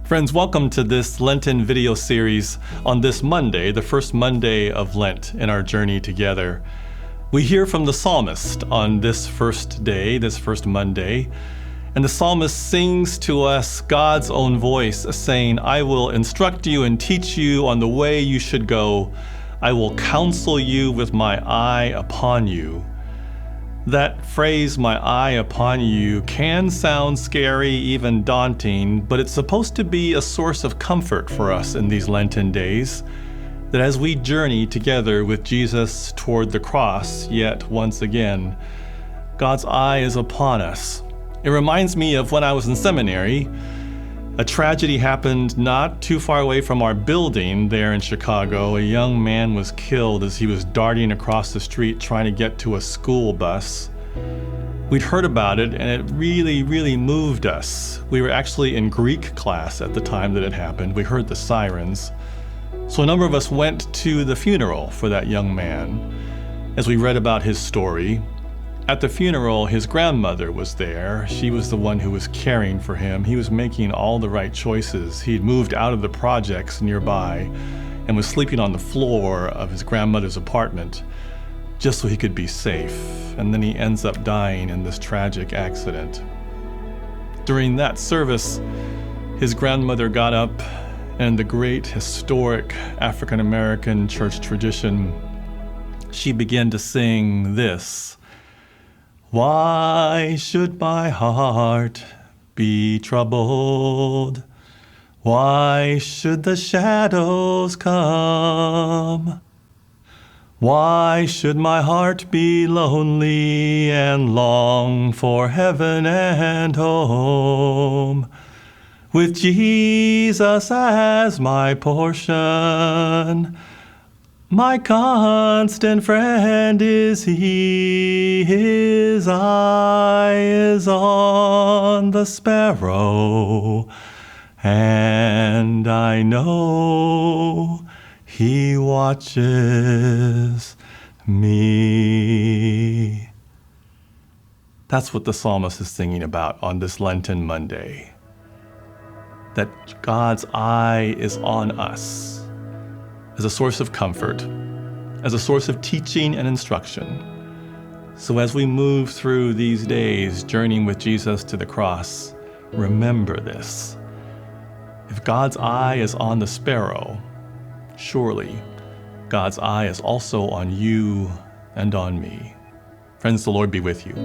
Friends, welcome to this Lenten video series on this Monday, the first Monday of Lent in our journey together. We hear from the psalmist on this first day, this first Monday, and the psalmist sings to us God's own voice, saying, "I will instruct you and teach you on the way you should go. I will counsel you with my eye upon you." That phrase, "my eye upon you," can sound scary, even daunting, but it's supposed to be a source of comfort for us in these Lenten days, that as we journey together with Jesus toward the cross, yet once again, God's eye is upon us. It reminds me of when I was in seminary. A tragedy happened not too far away from our building there in Chicago. A young man was killed as he was darting across the street trying to get to a school bus. We'd heard about it, and it really moved us. We were actually in Greek class at the time that it happened. We heard the sirens. So a number of us went to the funeral for that young man. As we read about his story, at the funeral, his grandmother was there. She was the one who was caring for him. He was making all the right choices. He'd moved out of the projects nearby and was sleeping on the floor of his grandmother's apartment just so he could be safe. And then he ends up dying in this tragic accident. During that service, his grandmother got up, and the great historic African American church tradition, she began to sing this: "Why should my heart be troubled? Why should the shadows come? Why should my heart be lonely and long for heaven and home? With Jesus as my portion, my constant friend is he. His eye is on the sparrow, and I know he watches me." That's what the psalmist is singing about on this Lenten Monday. That God's eye is on us as a source of comfort, as a source of teaching and instruction. So as we move through these days, journeying with Jesus to the cross, remember this: if God's eye is on the sparrow, surely God's eye is also on you and on me. Friends, the Lord be with you.